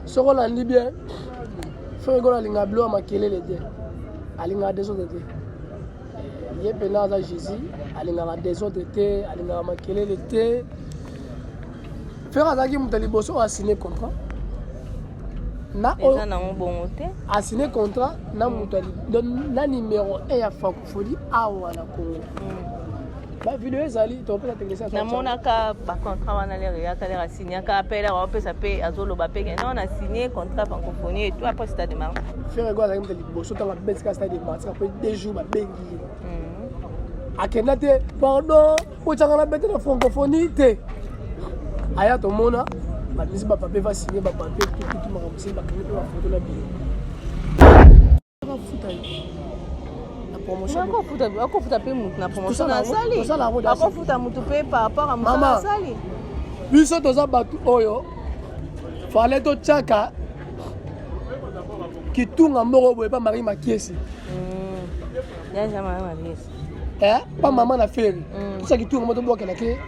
Ce qu'on a dit bien, frère Gola linga blo amakele le dé. Alinga des autres dé. Il y a pénal à Jésus, alinga des autres dé, alinga amakele le dé. Frère Azaki Moutali Bosso a signé contrat. Na a signé contrat na Moutali. Donc na numéro 1 ya Fakofoli awa na Congo. La vidéo est allée, tu peux la technicien. Na monaka ba contrat wana le ya kale a signé ka appel on peut s'appeler azolo ba pege non on a signé contrat francophonie et tout après c'est démarre. Frère Gola linga Moutali Bosso dans la bête stade de match après 2 jours ba bengi. Akenate pardon, o tanga la bête de francophonie té. Aya to mona ba misi ba papier va signer ba papier tout ma ramsi ba kene ba photo la bio. Ba futa. La promotion. Ako futa pe mutu na promotion na sali. Ako futa mutu pe par rapport à mutu na sali. Biso toza batu oyo. Fallait to chaka. Ki tunga mboko boye pa Marie Makiesi. Ya jamais Makiesi. Pas maman na feri. Tout ça ki tunga moto boka na ke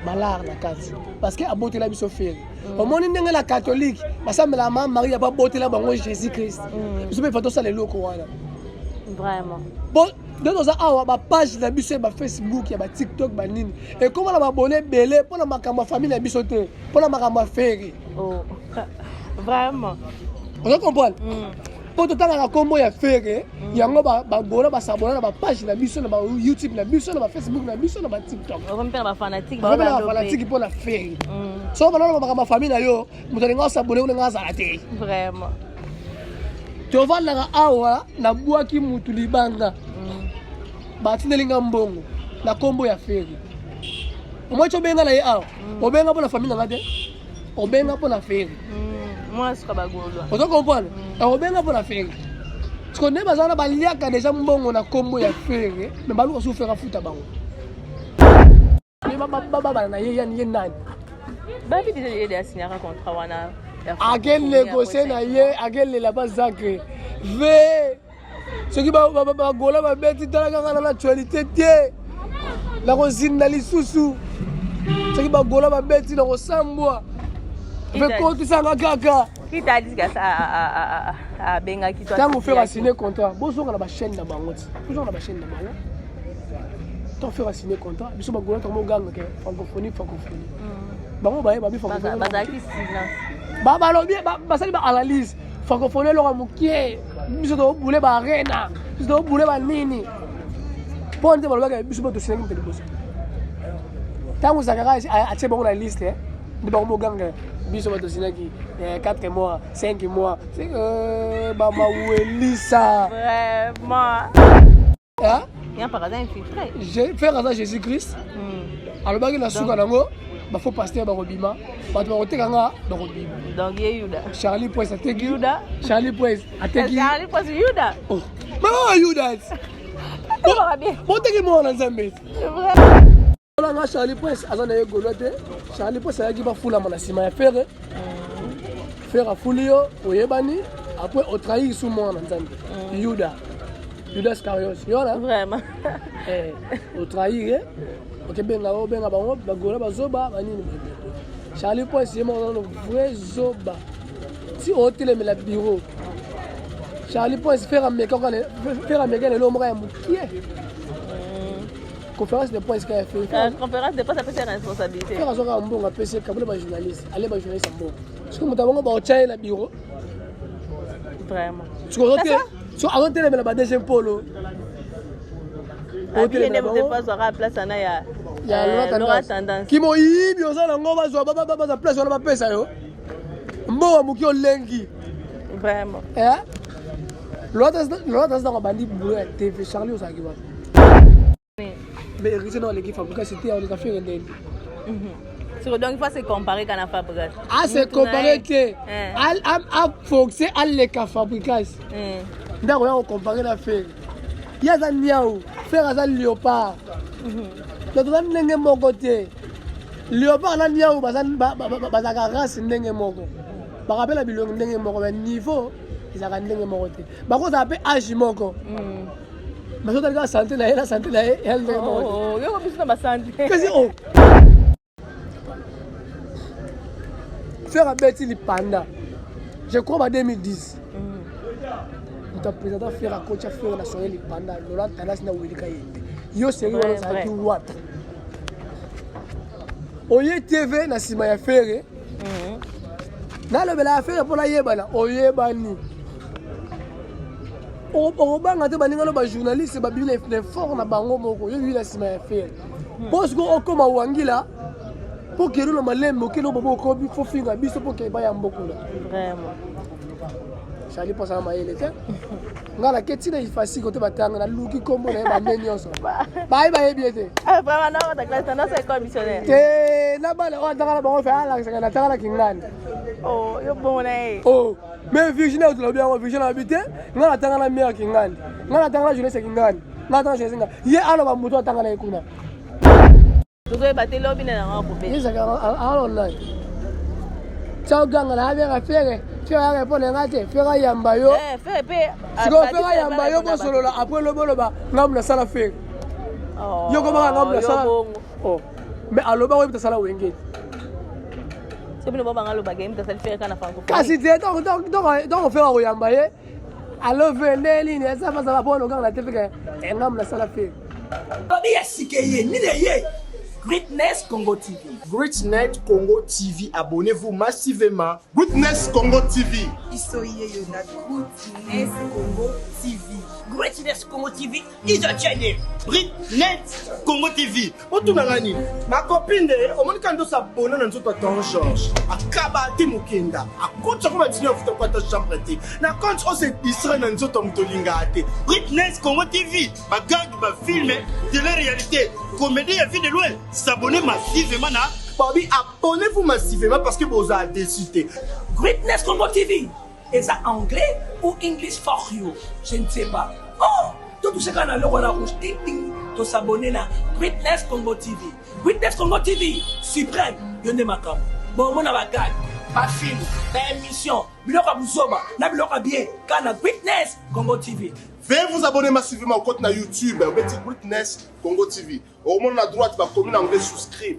malard na kati. Parce que abote la biso feri. Au monde ndenge la catholique, basamba la maman Marie a pas boté la bango Jésus Christ. Biso pe fato ça les loko wana. Vraiment. Bon, dans ça awa ba page na biso ba Facebook ya ba TikTok ba nini. Et comment la ba bonner belé pour la makamba famille na biso te, pour la makamba feri. Oh. Vraiment. On comprend. Pour tout temps la combo ya feri, yango ba bona ba s'abonner na ba page na biso na ba YouTube na biso na ba Facebook na biso na ba TikTok. On va faire ba fanatique ba fanatique pour la feri. So ba na makamba famille na yo, mutolinga s'abonner nga za te. Vraiment. Tu vas là awa na bwaki mutu libanga. Batindelinga mbongo na kombo ya feri. Moi tu benga na ye awa. Obenga pour la famille na ngate. Obenga pour la feri. Moi ce ka bagolo. On comprend. Obenga pour la feri. Tu connais bazana baliaka déjà mbongo na kombo ya feri, mais baluka sou fera futa bango. Ni baba na ye yani nani. Ba bi déjà signer un contrat wana. Agel négocier na ye, agel la base sacré. Ve ce qui ba gola ba beti talaka na actualité té. La rosine li susu. Ce qui ba gola ba beti na rosambwa. Ve compte ça kaka. Qui t'a dit que ça a benga qui toi. Quand on fait signer contrat, bozo na ba chaîne na bango. Bozo na ba chaîne na bango. Tant faire signer contrat, biso ba gola to mo ganga ke francophonie. Bango ba bi francophonie. Bazaki silence. Baba lobi basali ba analyse francophonie lo mukie biso to bule ba arena biso to bule ba nini ponte ba lobi biso to sinaki mpe boso tangu zakara a tse bango na liste ndi bango ganga biso to sinaki 4 mois 5 mois ba mawelisa vraiment il y a par hasard infiltré j'ai fait grâce à Jésus Christ alors ba na suka nango ba faux pasteur ba robima ba to otekanga ba robima donc Yuda Charlie Poise ateki Yuda Charlie Poise ateki Charlie Poise Yuda oh mais Yuda ça va bien oteki mo na Nzambe c'est vrai on a Charlie Poise azana ye golote Charlie Poise ayaki ba fula mana sima ya faire faire fulio oyebani après au trahir sous moi na Nzambe Yuda Iscariot yona vraiment au trahir OK benga bango bagola bazoba banini Charlie Poise c'est mon vrai zoba si hôtel mais la bureau Charlie Poise faire américain le lomo ya mukie conférence de Poise qu'a fait conférence de Poise ça peut ser responsabilité faire azoka mbonga PC kabule ba journaliste aller ba journaliste mbonga parce que mutabonga ba otchaye la bureau vraiment tu hôtel so hôtel mais la deuxième polo hôtel ne peut pas avoir place en ya Laura tendance kimo yibi osala ngo bazwa baba place wana bapesa yo mbowa muki olengi vraiment L'autre dans bandi boulot à TV Charlie osaki ba mais hérité dans l'équipe Fabrica c'était on les a fait render donc il faut se comparer quand on Fabrica se comparer que à Fox à les Fabrica ndako ya comparer la faire ya za niao faire za léopard donc on ndenge moko te léopard na niao bazaka race ndenge moko ba rappelle bilongo ndenge moko mais niveau ezaka ndenge moko te bakoza pe âge moko mais so talika santé na ye ndenge moko yo ko biso na santé kasi faire un petit panda Je crois en 2010. Tu as présenté faire un coach à faire national pendant Laurent Tanas na Willy Kayete. Yo sérieux ça qui what. Oye TV na sima ya faire. Na le bela affaire pour la yebana. Oye bani. O banga te baninga no ba journaliste ba bile les fort na bango moko. Yo wi na sima ya faire. Parce que o koma wangila pour que le malem ke no bobo ko bi fo finga biso pour que ba ya mboko la. Vraiment. Chali pour ça maïle te. Ngala ketina ifasi ko te batanga na luki kombo na ba nyonso. Bye bye biete. Ah vraiment non ta classe non c'est commissionnaire. Te na bale o tanga ba fa ala sa na tanga kingani. Oh yo bon na oh mais Virginie tu l'as bien Virginie habité ngala tanga na mia kingani. Ngala tanga jeunesse kingani. Ngala tanga jeunesse ngani. Ye ala ba muto tanga na ikuna. Tuzo batté lobby na ngako be. Yesa ka ala online. Ciao ganga na bien faire. Faire répondre ngate faire yamba yo. Faire pe. Siko faire yamba yo ko solo la après le bolo ba ngam na sala faire. Oh. Yo ko ba ngam na sala. Oh. Mais aloba we sala wenge. C'est bien bon ngalo ba game ta faire kana franco. Kasi te donc faire yamba ye. Alo vende ni ça va pour le gang la tefika ngam na sala faire. Babi ya sikeye ni de ye. Greatness Congo TV. Greatness Congo TV, abonnez-vous massivement. Greatness Congo TV. Isoye yo na Greatness Congo TV. Greatness Congo TV is a channel. Greatness Congo TV. Otunangani, ma copine de omonika ndo s'abonner na nzoto Don George. Akaba te mukenda. Akotsa ko batinyo futa kwa ta chambre te. Na compte o se distra na nzoto mutolinga te. Greatness Congo TV. Ba gag ba film de la réalité. Comédie à vie de loin. S'abonner massivement na. Bobby, abonnez-vous massivement parce que vous avez décidé. Greatness Congo TV. Est ça anglais ou English for you? Je ne sais pas. Oh, tout ce qu'on a le roi la rouge, ting ting, to s'abonner là. Greatness Congo TV. Greatness Congo TV. Suprême. Yonde makam. Bon, mon avagad. Pas film. La émission. Biloka Bouzoba. Na biloka bien. Kana Greatness Congo TV. Veuillez vous abonner massivement au compte na YouTube. Vous mettez Greatness Congo TV. Au moment à droite, va commune anglais souscrire.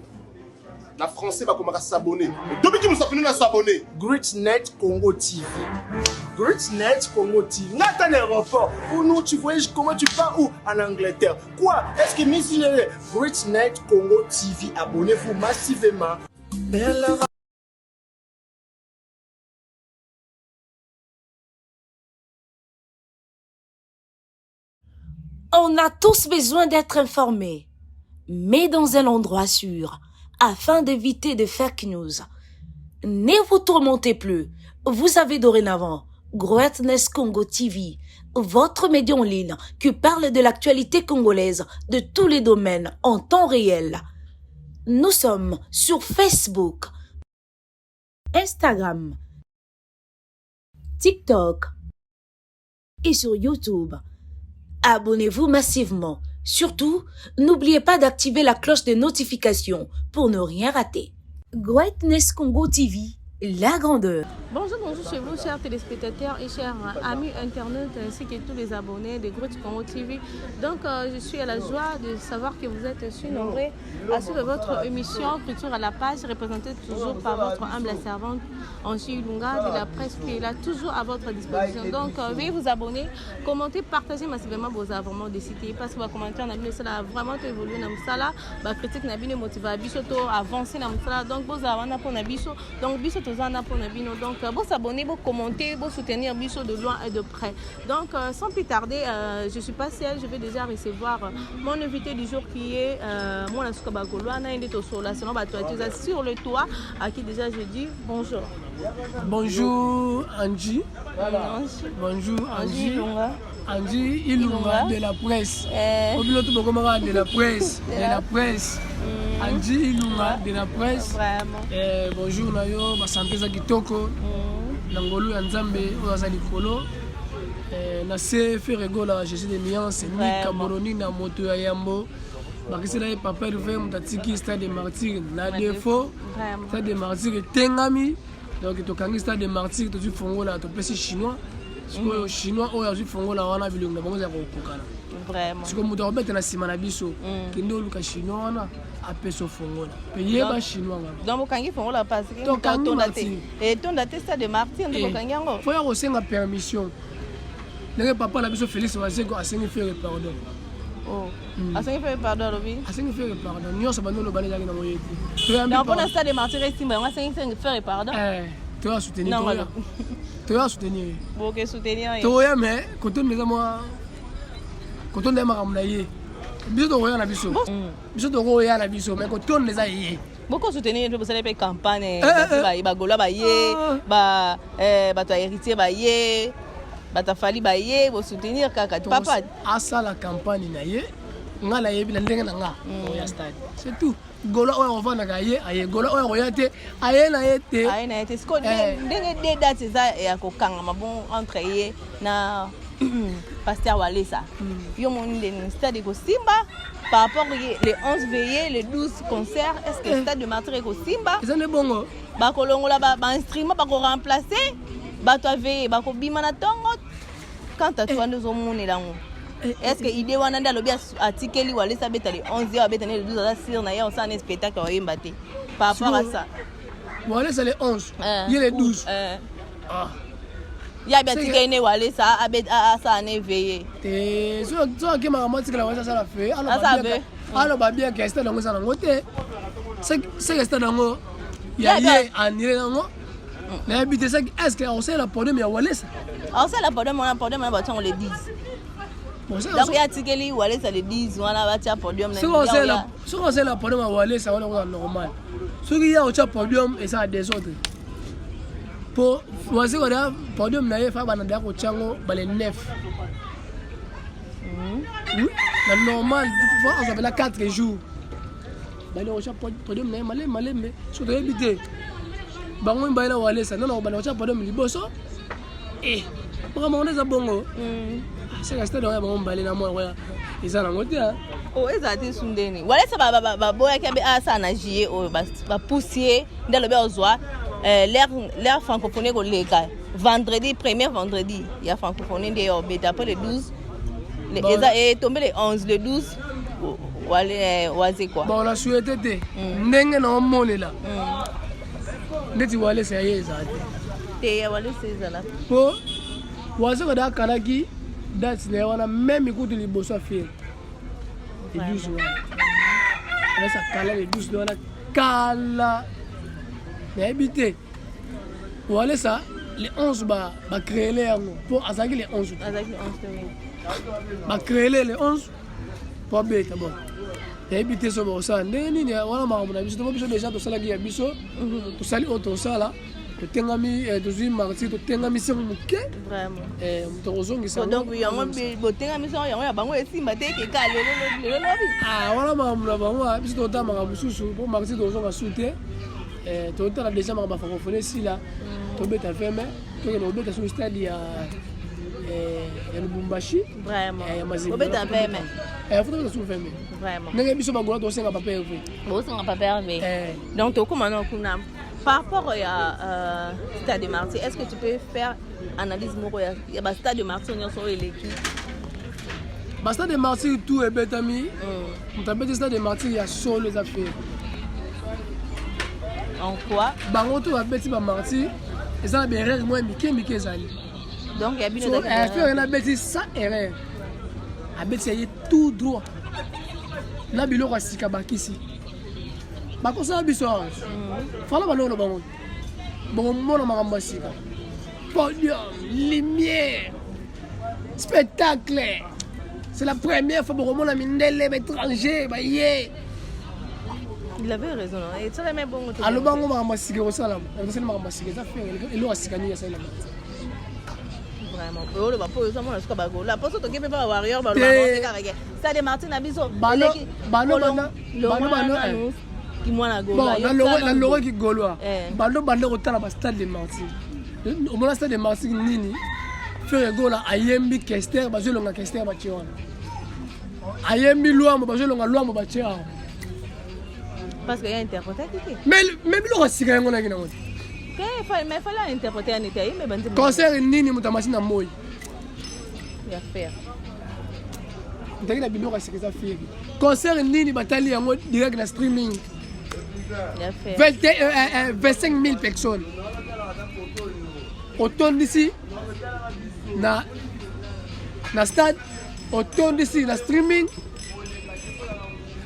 La français va commencer à s'abonner. Depuis que nous sommes à s'abonner. Greatness Congo TV. Greatness Congo TV. N'a un aéroport. Ou non, tu voyages comment tu pars où? En Angleterre. Quoi? Est-ce que Miss Greatness Congo TV. Abonnez-vous massivement. On a tous besoin d'être informés, mais dans un endroit sûr, afin d'éviter de fake news. Ne vous tourmentez plus. Vous avez dorénavant Greatness Congo TV, votre média en ligne qui parle de l'actualité congolaise de tous les domaines en temps réel. Nous sommes sur Facebook, Instagram, TikTok et sur YouTube. Abonnez-vous massivement. Surtout, n'oubliez pas d'activer la cloche de notification pour ne rien rater. Greatness Congo TV, la grandeur. Bonjour chez vous, chers téléspectateurs et chers amis internautes ainsi que tous les abonnés de Greatness Congo TV. Donc, je suis à la joie de savoir que vous êtes si nombreux à suivre votre émission Culture à la page, représentée toujours par votre humble servante Angie Ilunga de la presse qui est là toujours à votre disposition. Donc, veuillez vous abonner, commenter, partager massivement vos avons décidé parce que vos commentaires ça a vraiment évolué dans ça, la critique n'a bien motivé à avancer dans ça. Donc, vos avons pour Nabiso, donc Biso pour Nabino. Donc, vous abonner, vous commenter, vous soutenir Biso de loin et de près. Donc, sans plus tarder, je suis pas seule, je vais déjà recevoir mon invité du jour qui est mon sur le toit, à qui déjà je dis bonjour. Bonjour Angie. Bonjour Angie. Angie Ilunga de la presse. De la presse. De la presse. Angie Ilunga de la presse. Vraiment. Bonjour Nayo, ma santé za kitoko. Nangolu ya Nzambe oza likolo. Na se faire gola je suis de nuance ni Camerouni na moto ya Yambo. Bakisela ye papa ruve mutatiki stade de martyr na défaut. Stade de martyr tengami. Donc tokangi stade de martyr to du fongola to pesi chinois. sikoyo chinois oyo azwi fongola wana bilongo na bango eza kokokana vraiment sikoyo moto akobeta na nsima na biso kende oluka chinois wana apesa ofongola mpe yeba chinois ngana donc bokangi fongola parce que totonda te stade de martyr nde bokangi yango fo ya kosenga permission ndenge papa na biso félix waseko asengi fere pardon asengi fere pardon alobi asengi fere pardon nyonso bando olobana ezalaki na moye te donc mpona stade de martyr esimba yango asengi fere pardon toya soutenir boke soutenir toya mais kotonda eza mwa kotonda ye makambo na ye biso tokoya na biso mais kotonda eza ye boko soutenir mpe bosala mpe campagne bagoloa baye bato ya héritier baye bato afali baye bosoutenir kaka papa asala campagne na ye nga nayebi na ndenge na nga oya stade c'est tout gola oyo ovandaka aye gola oyo akoya te aye na ye te siko ndenge de date eza ya kokangama bon entre ye na pasteur Walesa yo moni ndeni stade ekosimba par rapport le 11 veillé le 12 concert est-ce que stade de martyr ekosimba eza nde bongo bakolongola bainstrument bakoremplace bato aveille bakobima na ntongo quand atwande ozomonela ngo est-ce que idée wana nde alobi atikeli Walesa abeta le 11 ya abeta le 12 aza sire na ye osala na spectacle oyemba te par rapport à ça Walesa le 11 ye le 12 ya atikeli ne Walesa asala na éveillé te so akemaka mo atikela Walesa asala fe aloba bien ke stade yango eza nango te seke stade yango ya ye anile nango nayebi te seki est-ce que akosalela podium ya Walesa aosala podium wana batongo le 10 donc ya tikeli Walesa le 10 wana batia podium soki osala podium ya Walesa wana koza normal soki ya otya podium eza désordre po wasiko da podium na ye fa bananda kotyango bale 9 na normal on s'appelle 4 jours bale otya podium na ye malembe so toyebi te bango mbayela Walesa non bale otya podium liboso makambo eza bongo seka stade oyo bango mbale na mwa eza nango te eza te sundeni Walesa baboyaki abe asala na juillet oyo bapusie nde alobi ozwa l'air francophonie ekoleka vendredi premier vendredi ya francophonie nde obeta après le 12 eza etombe le 11 le 12 waze kwa bon la souhaité te ndenge na omonela ndeti Walesa ya ye eza te ya Walesa ezala po wasiko da akanaki date na ye wana même ikutu liboso afire le 12 wana Walesa kala le 12 wana kala nayebi te Walesa le 11 bacréele yango mpo azalaki le 11 bacréele le 11 mpo abeta bon nayebi te so bakosala ndenge nini wana makambo na biso tomo biso deja tosalaki ya biso tosali oyo tosala totengami tozwi martir totengami sengo moke moto kozongisa donc yango botengami sengo yango ya bango esimba te ekeka lelo lobi wana makambo na bango biso totamaka mosusu mpo martir tozonga su te totala deja makambo bafrancophonie esila tobeta feme tokende kobeta so stade ya Lubumbashi ya mazibobeta feme fotobeta so feme ndenge biso bagola tosenga papa herve donc tokoma na kuna par rapport à stade de martyr est-ce que tu peux faire analyse moko ya stade de martyr nyonso eleki stade de martyr tout ebetami moto abeti stade de martyr ya solo eza fere en quoi bango to babeti bamartyr eza na baerreur moko mike ezali donc ya bino fere na abeti sans erreur abeti ya ye tout droit na biloko ya sika bakisi bakosala biso ange fala balolo bango bomona makambo ya sika podium lumière spectacle c'est la première fois bokomona mindele baétranger baye il avait raison et ça même bon alobango makambo ya sika ekosalama ekosali makambo ya sika eza fere eloko ya sika nini esalama vraiment olo ba po yo mona suka bagola poso toke pe ba warrior ba lo ba kaka ça de Martin na biso bano kimwana gola na loro ki golwa bando kotala ba stade de Martin omona stade de Martin nini fere gola ayembi Kester bazolonga Kester ba tiona ayembi Luambo bazolonga Luambo ba tiona parce que y a interprété qui mais biloko sika yango na kina ngote mais il fallait interpréter en Italie, mais ben concert nini mutamasi na moi. Il y a faire. Ndaki na bino ka sekeza firi. Concert nini batali yango direct na streaming. Il y a faire. 25 000 personnes. Autant d'ici na stade, autant d'ici na streaming.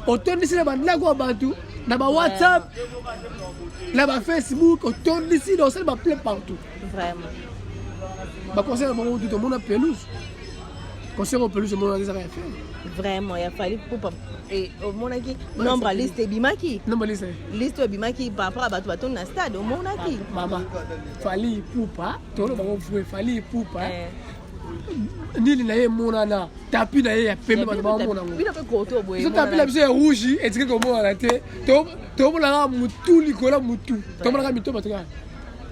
Autant d'ici na bandako bantu, na ba WhatsApp, na ba Facebook, autant d'ici dans ça ba plein partout. Vraiment. Ba concert bon tout le monde a pelouse. Concert au pelouse, le monde a rien fait. Vraiment, il a fallu pour et au monaki nombre liste bimaki. Nombre liste bimaki par rapport à bateau na stade au monaki. Maman, fallait poupa, tout le monde fallait poupa. Nili na ye monana, tapi na ye ya pembe ba monana. Bino pe koto boye. So tapi la biso ya rouge et tika comme on te. To mona mutu likola mutu. To mona mito batuka.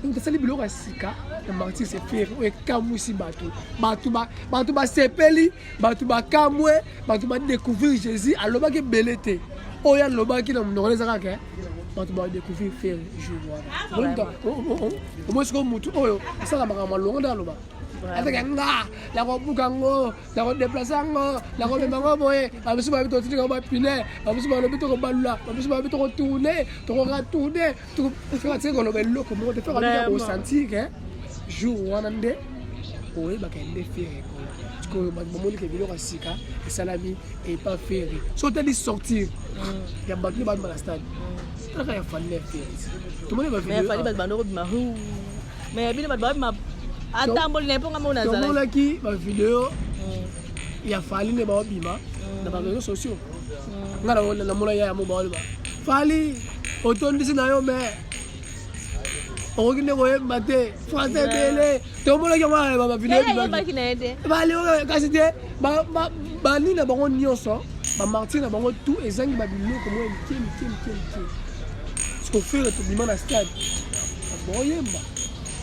Donc ça li biloko sika. Le martyr c'est faire e kamusi batu ba sepeli batu ba kamwe batu ba découvrir Jésus aloba ke belete oya loba ki na mnole zaka ke batu ba découvrir faire jour voilà o mo siko mutu oyo sala makama longa loba ataka nga la ko bukango la ko déplacer ngo la ko memanga boye abisu ba bito tika ba pine abisu ba lobito ko balula abisu ba bito ko tourner to ko retourner to faire tika ko lobelo ko mo te faire ka ko sentir ke jour wanande oye bakende faire ko bomoli ke biloko sika salami et pas faire so te di sortir ya bakli ba na stade ça ka ya fallait faire tout le monde va faire mais fallait ba bandoko bima mais bino ba ma atamboli ne ponga mona zala tout le qui ba vidéo ya fallait ne ba bima na ba réseaux sociaux ngala wala na mola ya mo ba fali otondisi na yo mais on regarde le matin, français belé, tout le monde qui va ma vidéo. Bah les quand c'était bah ni na bango nyonso, bah Martin na bango tout et zangi ba biloko comment il ce qu'on fait tout dimanche à stade. Bon yemba.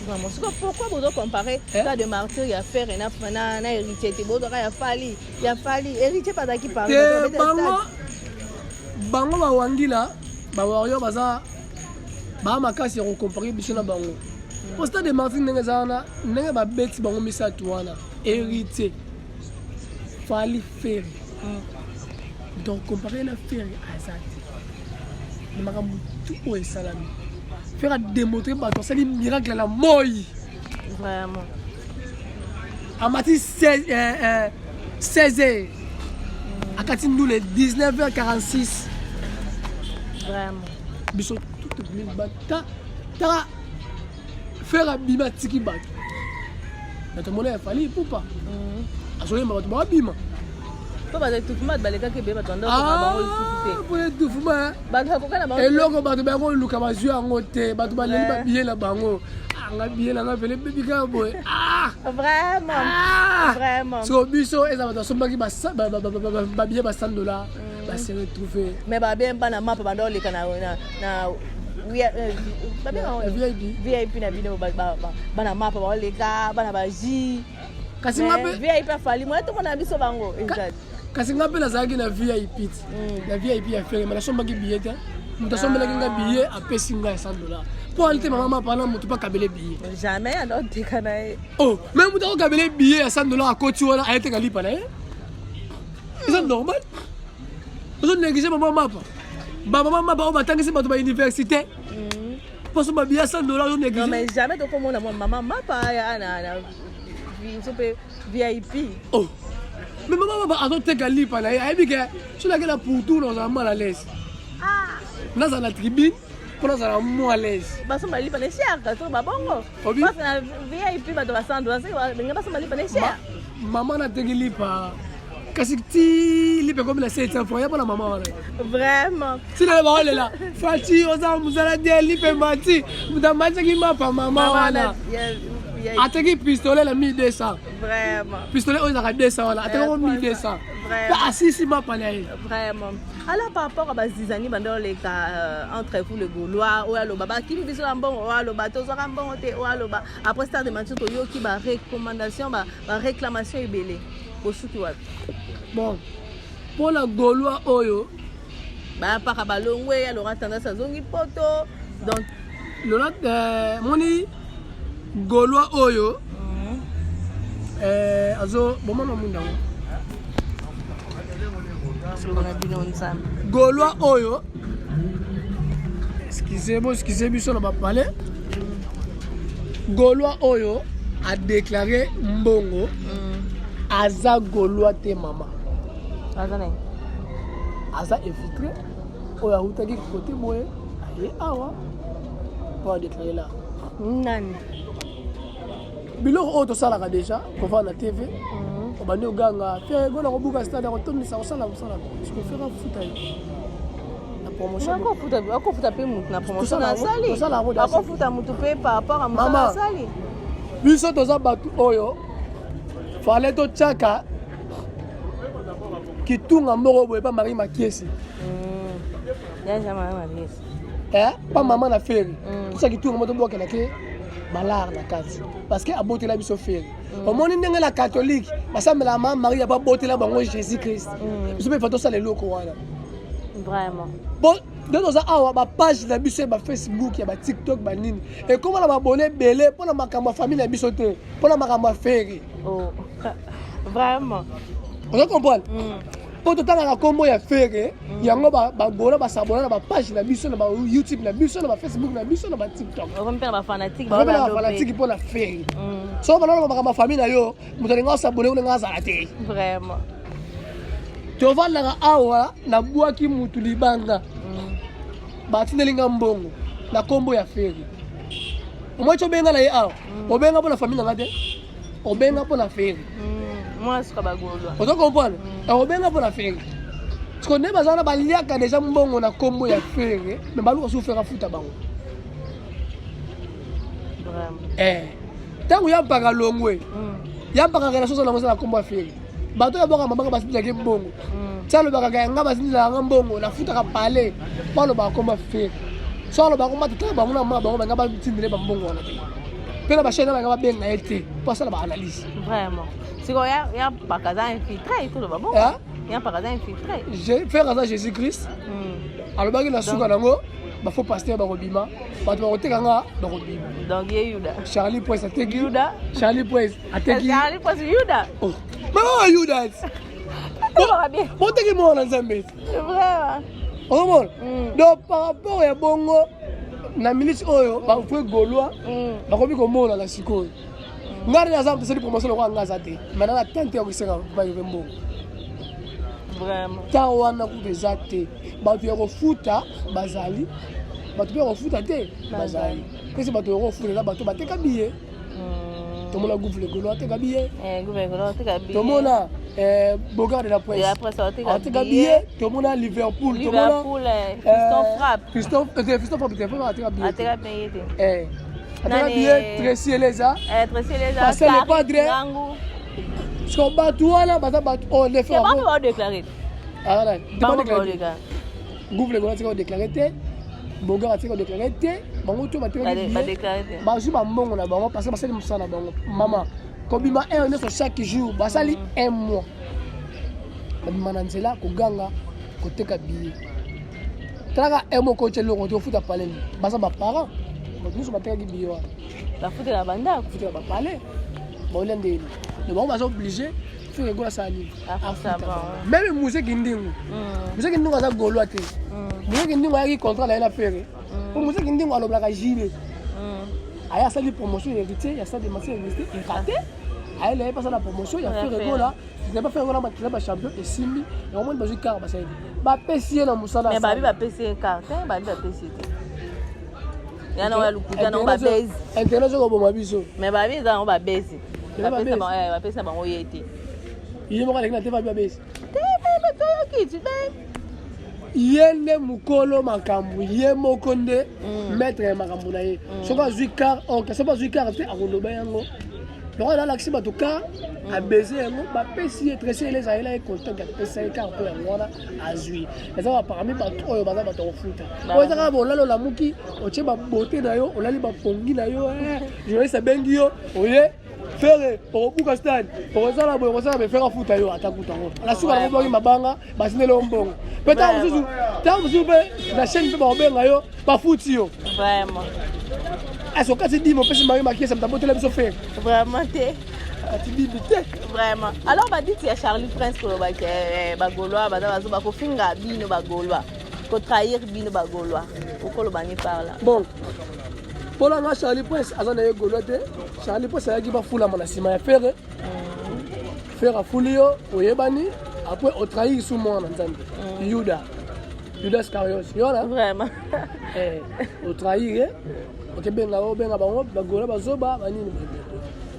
Vraiment, pourquoi vous devez comparer ça de martyr il y a faire na héritier te bodo ya fali héritier pas qui parle bango ba wangila ba wario baza ba makasi on comparer biso na bango au stade de Martin ndenge zana ndenge ba beti bango misatu wana héritier fali faire donc comparer la faire azati le makambu tout est salami faire démontrer bato c'est un miracle la moi vraiment à mati 16h à Katindou le 19h46 vraiment biso tout le bata ta faire bima tiki bato bato mona fali poupa asole bato ba bima po ba tout fuma baleka ke be bato ndo ba ngol fufute pour tout fuma bato ko kana ba eloko bato ba ngol luka ba zua ngote bato ba leli ba biela bango nga biela nga vele bebi ka boy vraiment so biso eza bato sombaki ba biela ba $100 ba se retrouver mais ba bien bana map ba ndo leka na VIP na bino bana map ba leka bana ba ji kasi ngape VIP fali moi tout mona biso bango exact kasi ngape nazalaki na VIP na VIP ya fere mais nasombaki billet te mutu asombelaki nga billet apesi nga $100 po alite mama mapana mutu pa kabele billet jamais anoteka na ye oh mais mutu akokabele billet ya $100 akoti wana ayeteka lipa na ye eza normal ozo néglige mama mapa bamama mapa oyo batangisi bato ba université poso ba billet $100 ozo néglige non mais jamais tokomona mama mapa ya na VIP. Oh, mais maman va azoteka lipa na ye ayebi ke solaki na pour tout dans un mal à l'aise naza na tribune mpo nazala mo à l'aise basomba lipa na cher to babongo parce na VIP bato ba $100 benga basomba lipa na cher maman nateki lipa kasi ti lipa komi na 700 francs ya mpona mama wana vraiment sina baolela fati oza mosala de lipa mati mutamatiaki mapa mama wana ateki pistolet na 1200 vraiment pistolet oyo ezaka 200 wana ateki ko 1200 mpe asisi mapa na ye vraiment alors par rapport à bazizani bando leka entre vous le Gaulois oyo aloba bakimi biso na mbongo oyo aloba tozwaka mbongo te oyo aloba après stade de match toyoki ba recommandation ba réclamation ebele boshuki wapi bon mpona Gaulois oyo bapaka balongwe alora tendance azongi poto donc moni Gaulois oyo azo bomona munda Gaulois oyo excusez biso na bapale Gaulois oyo a déclaré mbongo aza Gaulois te mama aza infiltré oyo autaki côté boye aye awa pour déclarer là nani biloko oyo tosalaka déjà kova na TV obandi oganga fe gona kobuka stade akotondisa kosala mosala sikofera futa ye na promotion akofuta mpe mutu na promotion asali akofuta mutu mpe par rapport a mosala asali biso toza bato oyo fale totyaka kitunga moko boye pa Marie Makiesi pa mama na feri tosa kitunga mo tobokelake balar na kati parce que abotela biso feri omoni ndenge la catholique basambela mama Marie abotela bango Jésus Christ biso mpe fa tosala eloko wana vraiment bon donc toza awa bapage na biso ya Facebook ya TikTok banini ekoma na babone ebele mpona makambo ya famille na biso te mpona makambo ya feri vraiment oza comprendre po totangaka kombo ya fere yango bagona basabona na bapage na biso na YouTube na biso na Facebook na biso na TikTok bafanatike mpo na fere so banana makambo ya famille na yo moto alinga osabone unenga azala te vraiment tovandaka awa nabwaki mutu libanga batindelinga mbongo na kombo ya fere omoi obenga na ye awa obenga mpo na famille nanga te obenga mpo na fere ozo comprendre obenga mpo na fere parce que nde bazala baliaka déjà mbongo na kombo ya fere me baluka sufera futa bango ntango yampaka longwe yampaka relation so nango na kombo ya fere bato ya boka mabanga basindilaki mbongo ti alobaka yanga basindilaka mbongo nafutaka pale mpo alobaka kombo ya fere so alobaka matata bango na mama bango banga batindile bambongo wana te mpe na bashene banga babenga ye te mpo asala baanalyse vraiment siko ya pakaza infiltré toloba bon ya pakaza infiltré faire aza Jésus Christ alobaki na suka nango bafo pasteur bakobima bato bakotekanga bakobima donc ye Yuda Charlie Poise ateki Yuda Charlie Poise ateki Charlie Poise Yuda mama Yuda boteki mwana nzambe vraiment omona donc par rapport ya bongo na milice oyo bafue Gaulois bakomi komona na sikoyo ngari aza mpeseli promotion lokwa nga aza te maintenant na tante ya kosenga bayove mbongo vraiment ta wana kuta eza te bato ya kofuta bazali bato mpe ya kofuta te bazali pesi bato ya kofuta eza bato bateka biye tomona gouffle Gaulois ateka biye tomona Bogard de la presse ateka biye tomona Liverpool tomona Fiston Frappe ateka biye ateka biye Tracy Eleza Pascal le Padre parce que bato wana baza bato oyo ndefe gouffle Gaulois atika kodéclare te Bogard atika kodéclare te bango to batekaki bazwi bambongo na bango parce que basali mosala na bango mama kobima un nyonso chaque jour basali un mois babima na nzela koganga koteka biye talaka un mois kotie eloko te ofuta paleni baza baparent bato nyonso batekaki biye wana bafutela bandako kufutela bapale baolia ndeni de bango baza oblige fere Gaulois asala nini même museki ndingo aza Gaulois te museki ndingo ayaki contrat na ye na fere po museki ndingo alobelaka gilet aya asali promotion héritier ya stade de marché université ekate ayela ye pasala promotion ya fere Gaulois tene ba fere Gaulois matela ba champion esimbi yango moni bazwi kar basali bapesi ye na mosala mais babi bapesi ye kar te babi bapesi te yana oya lukuta nango babezi internet okoboma biso mais babi eza nango babezi bapesa bango ye te ye moko aleki na te babi babezi toyokiti te ye nde mokolo makambo ye moko nde maître ya makambo na ye soki azwi car orke soki azwi car te akoloba yango loko alakisi bato car abese yango bapesi ye Tracy Eleza ayela ye contact apesa ye car mpo yango wana azwi eza baparami bato oyo baza bato kofuta oyo eza kaka bolala olamuki otie babote na yo olali bapongi na yo journaliste abengi yo oye fere okobuka stade okozala boye okozala befere afuta yo ata kuta ngo na suka nango boki mabanga basindeli yo mbongo mpe ntango mosusu mpe na chaîne mpe bakobenga yo bafuti yo vraiment Est-ce que tu dis mon père Marie Maquille, ça me t'a boté la mise au fer? Vraiment, t'es. Tu dis, mais Vraiment. Alors, bah, dit, il y a Charlie Prince qui est Bagolois, il finga Bino Bagolois. Il faut trahir Bino Bagolois. Pourquoi le bani parle? Bon. Pour la Charlie Prince, Charlie Prince, il y a foule à mon assima faire. Faire à Foulio, au Yébani, après au trahir sous moi, Yuda. Judas Carios, vraiment. Au trahir, ok, ben là, Bagola, Bazoba, Banini.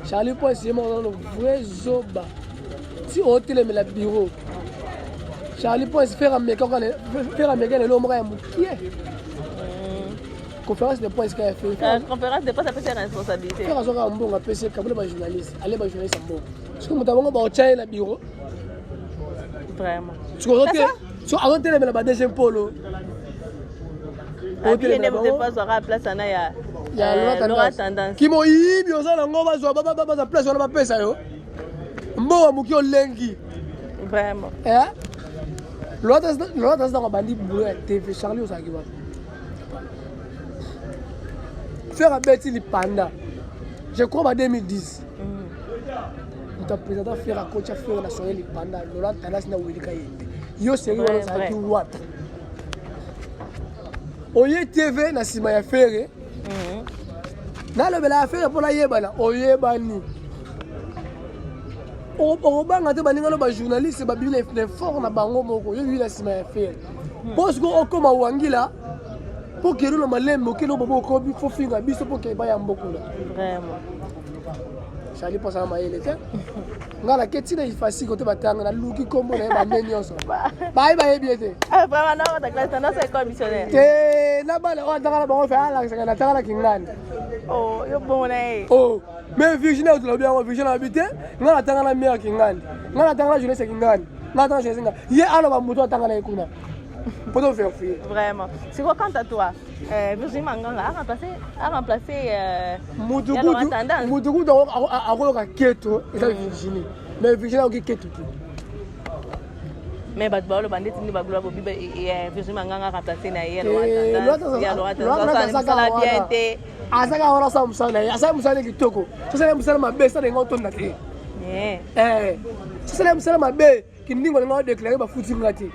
Charlie Prince, c'est mon vrai Zoba. Si on télé mais la bureau, Charlie Prince faire un mec, l'homme est moukier. Conférence de presse qu'il a fait. Conférence de presse, ça peut être responsabilité. Faire un bon PC, comme les journalistes. Allez, les journalistes sont bons. Parce que nous avons un la bureau. Vraiment. So avant télé mais la deuxième polo. Au télé mais vous pas sur la place ana ya. Ya Laura Tendance. Qui mo yibi osala ngoma zo ba place on ba pesa yo. Mbo amuki olengi. Vraiment. L'autre dans bandi boulot à TV Charlie osaki ba. Faire un bêtise panda. Je crois en 2010. Nous avons présenté faire un coach à faire national panda. Laura Tendance na Wilika yete. Yo sérieux on ça qui what. Oye TV na sima ya faire. Na le bela affaire pour la yebana. Oye bani. On banga te baninga no ba journaliste ba bile fort na bango moko. Yo na sima ya faire. Parce que on comme wangila pour que le malembo que no bobo ko bi fo finga biso pour que ba ya mboko là. Vraiment. Charlie pense à maïle te. Ngala ketina ifasi ko te batanga na luki kombo na ba menyoso. Bye bye bien te. Vraiment na ta classe na c'est commissionnaire. Te na bale o tanga ba fa ala sa na tanga kingani. Oh, yo bon na. Oh, mais Virginie tu bien Virginie habité, ngala tanga na mère kingani. Ngala tanga na jeunesse kingani. Ngala tanga jeunesse ngani. Ye ala ba muto tanga na ikuna. Pour te faire fuir. Vraiment. C'est quoi quant à toi? Virginie Manganga a remplacé Moudougoud a Keto et Virginie. Mais Virginie a Keto. Mais le bandit ni bagula bobi et Virginie Manganga a remplacé na hier Laura Tendance. Asaka ora sa musana, asa musana kitoko. Sasa musana mabe sa ngo to ndate. Sasa musana mabe kindingo ngo déclarer ba futi ngati.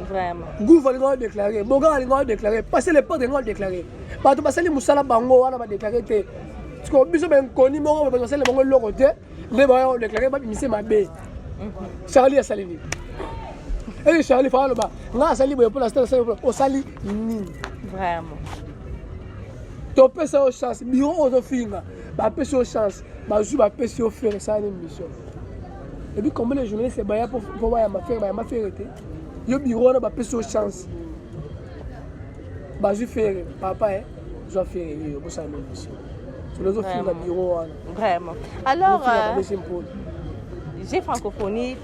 Vraiment. Gouvernement déclaré, Boga a déclaré, passer les portes ont déclaré. Pas tout passer les moussala bango, on a déclaré. Parce que biso ben koni mo on va passer les bango de l'autre côté, les bango ont déclaré pas misé ma bé. Charlie a sali. Et Charlie fa le ba. Nga sali boy pour l'instant au sali ni. Vraiment. To pesa au chance, bureau au finga, ba pesa au chance, ba jou ba pesa au faire ça une mission. Et puis comme les journalistes c'est ba pour voir ma faire yo bureau na ba peso chance ba je faire papa je faire yo ko ça mission sur les autres filles bureau vraiment. Alors j'ai francophonie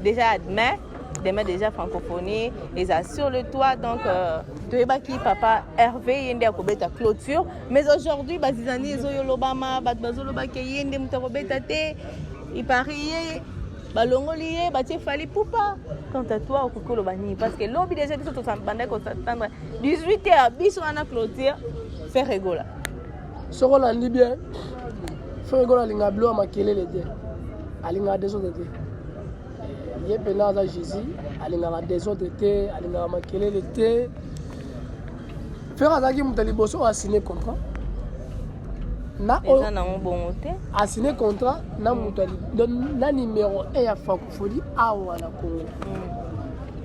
déjà demain déjà francophonie et ça sur le toit donc toyebaki papa Hervé yende akobeta clôture mais aujourd'hui bazizani ezo lobama bazolo baki yende mutakobeta te il parie balongoli batie fali poupa. Quant à toi au kokolo bani parce que lobby déjà biso to banda ko s'attendre 18h biso ana clôture faire rigola. Soko la ndi bien. Faire rigola linga blo makelele te. Alinga désordre te. Ye pena za Jésus, alinga désordre te, alinga makelele te. Faire azaki mutali boso a signé contrat. Na a signé contrat na mutali na numéro 1 ya francophonie awa na Congo.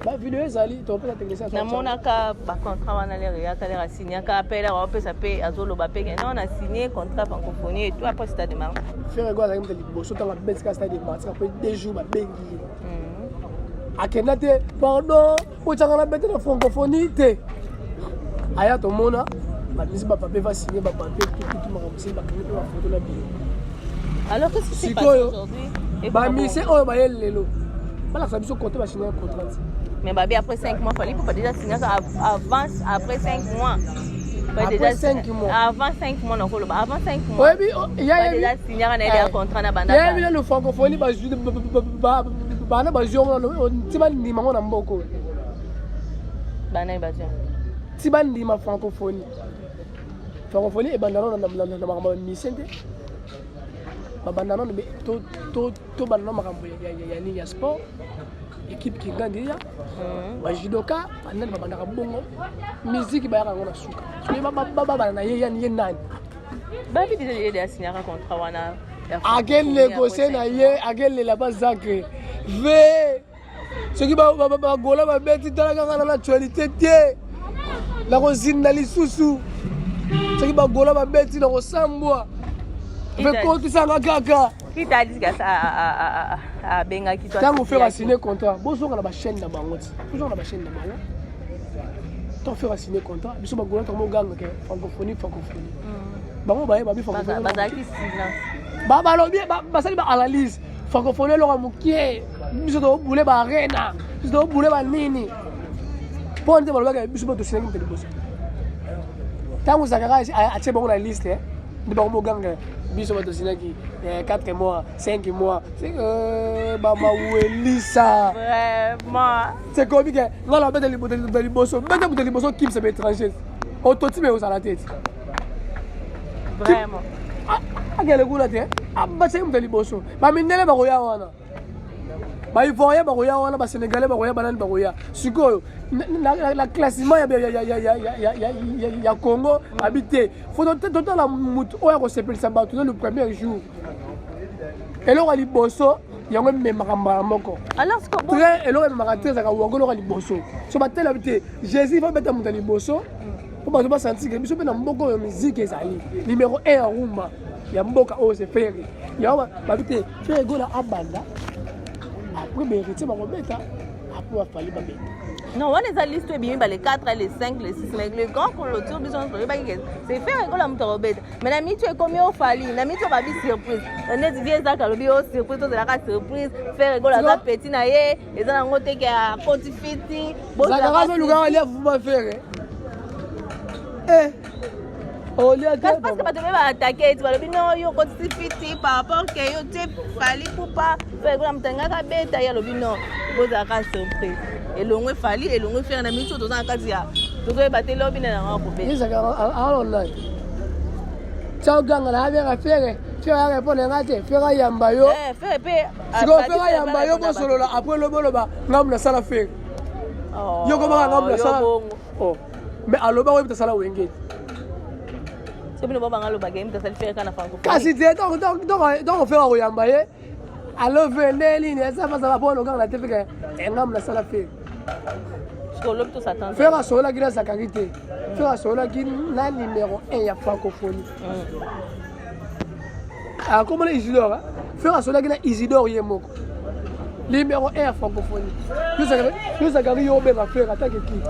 Ba vidéo ezali to pesa technicien na monaka ba contrat wana le ya kale ra signé ka appela ra pesa pe azolo ba pe non on a signé contrat francophonie et tout après c'est de marque faire ego azali mutali boso tanga beska stade de match après 2 jours ba bengi akenda te pardon o tanga na bete na francophonie te aya to mona Badisi ba papier va signer ba papier tout maromsi ba kene ba photo la bio. Alors qu'est-ce qui s'est passé aujourd'hui? Ba mise o ba yelelo. Ba la fabiso compter ba signer un contrat. Mais babi après 5 mois fallait pas déjà signer avant après 5 mois. Après 5 mois. Avant 5 mois non avant 5 mois. Oui, il y a déjà signer un contrat na banda. Il y a le francophonie ba na ba jour ti ba ni mango na mboko. Bana ba jour. Ti ba ni ma francophonie. francophonie ebandana na makambo ya mission te babandana to bandana makambo ya sport équipe kingandi ya bajudoka banani babandaka bongo musique bayaka yango na suka soki babana na ye yani ye nani babidi asignaka contrat wana akenegocie na ye akelela bazake ve soki bagola babeti tala kaka na actualité te na kozinda lisusu soki bagola babeti na kosambwa ve kotisanga kaka ntango faire assigner contrat bozonga na bachaîne na bango ti bozonga na bachaîne na bango to faire assigner contrat biso bagola to moganga ke francophonie bango bayeba bi francophonie bazalaki silence balobi basali baanalyse francophonie eloko mokie biso tobule baarena biso tobule banini mpo nte balobaka biso bo tosinaki moto liboso ntango zakara atie bango na liste nde bango moganga biso batosinaki 4 mois 5 mois bamawelisa c'est comme que nga na bete liboso bete moto liboso kimse ba étranger ototi me ozala teti vraiment akele kuna te baseki moto liboso bamindele bakoya wana baivoyen bakoya wana basénégalais bakoya banani bakoya sikoyo na classement ya Congo abi te fo totala motu oyo akosepelisa bato na le premier jour eloko ya liboso yango ememaka mbala moko train eloko ememaka te ezaka wango eloko ya liboso so batela bi te jésus fo beta moto ya liboso po bato basantikele biso mpe na mboka oyo musike ezali numéro 1 ya rumba ya mboka oyo se fere yango babi te fere egola abanda après mérité bakobeta après bafali babeta non wana eza liste ebimi ba les 4 les 5 les 6 mais le grand clôture biso oyebaki c'est faire ekola moto akobeta mais na mitu ekomi ofali na mitu okabi surprise neti vie ezaka alobi o surprise tozelaka surprise faire ekola aza petit na ye eza nango teke ya koti fiti zakarazelukaka alia fuma fere parce que bato be baattake eti balobi no yo kotisi fiti par rapport ke yo te fali pupa fe ekola moto angaka beta ye alobi no bozalaka surprise elongwe fali elongwe fere na miso toza na kati ya tozoyeba te lobi na nango akobeta ezakaalonai tiaoganga na abeka fere fere areponenga te fere ayamba yo fere mpe sikoyo fere ayamba yo bosolola apres loboloba ngamu nasala fere yo kobaka ngamu nasala mais aloba oyebi tasala wengeti kasi te donc ofera koyamba ye alove nde nini esafasaba mpo noganga na te feke engamu nasala fere fere asololaki na zakari te fere asololaki na numéro 1 ya francophonie akomona isidore fere asololaki na isidore ye moko numéro 1 ya francophonie yo zakari yo obenga fere atake ki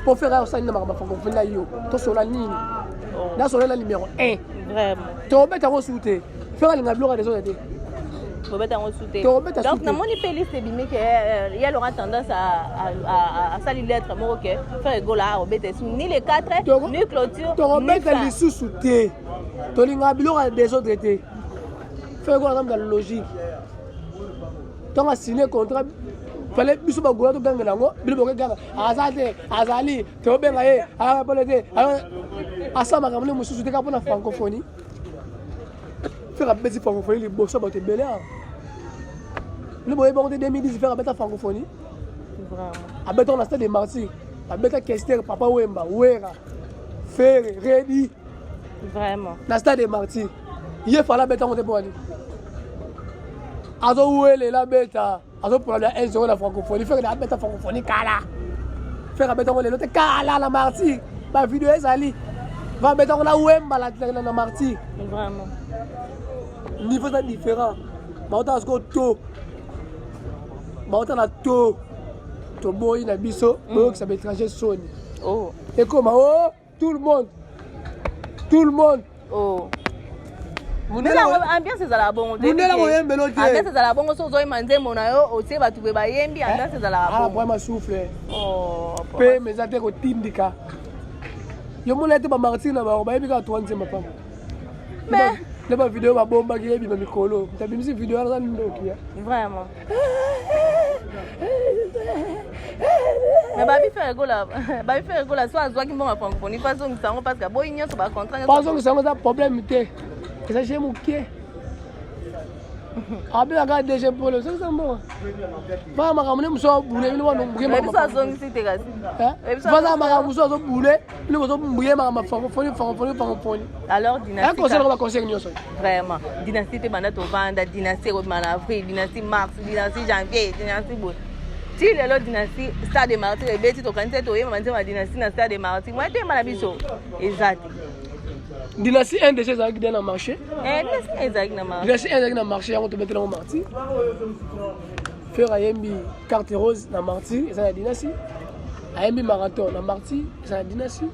mpo fere ayosali na makambo francophonie na yo tosola nini nasolela numéro 1 tobeta yango su te fere alinga biloko ya desode te tobeta yango su te donc namoni mpe liste ebimi ke ye alora tendance asali lettre moko ke fere egola obeta esu ni les 4 ni clôture tokobeta lisusu te tolinga biloko ya desode te fere egola kamta logique ntango asine contrat fale biso bagola togangela yango bino bokeganga aza te azali tobenga ye apole te asala makambo nde mosusu te kaka mpona francophonie fere abeti francophonie liboso bato ebele awa bino boyebi bango te 2010 fere abeta francophonie abetaka na stade de martyr abeta kester papa wemba wera fere redi na stade de martyr ye fala abetango te mpo wani azowelela beta azoprobla 1-0 na francophonie fere abeta francophonie kala fere abetango lelo te kala na martyr bavideo ezali va betango na wemba na martyr niveau eza différent baota siko to baota na to toboyi na biso boyokisa baétranger soni ekoma o tout le monde ambiance ezalaka bongo mundela koyembelo te ambiance ezalaka bongo so ozoyema nzembo na yo otie bato mpe bayembi ambiance ezalaka bongo brama souffle mpe meza te kotindika yo mona ete bamartyr na bango bayebi kaka 3 nzemba pamba nde bavideo babombaki yebima mikolo tabimisi video aza ndoki vraiment Mais babi fait rigolo là soit azwa ki mbongo francophonie pas zongi sango parce que boy nyonso ba contrat pas zongi sango za problème te eza chez mokie abe aka DG polo c'est ça bon ba makamune muso bule bino ba mbuye mais ça zongi c'était kasi ba za makamune muso zo bule bino zo mbuye makama francophonie alors dynastie un conseil va conseiller nyonso vraiment dynastie te banda to vanda dynastie ko mana avril dynastie mars dynastie janvier dynastie bo si lelo dynastie Stade des Martyrs ebeti tokanisi toyeba manzema dynastie na Stade des Martyrs moi te mala biso ezati dynastie 1 déjà ezalaki bien na marché dynastie ezalaki na marché dynastie 1 ezalaki na marché yango tobetela ngo martyr faire ayembi carte rose na martyr eza na dynastie ayembi marathon na martyr eza na dynastie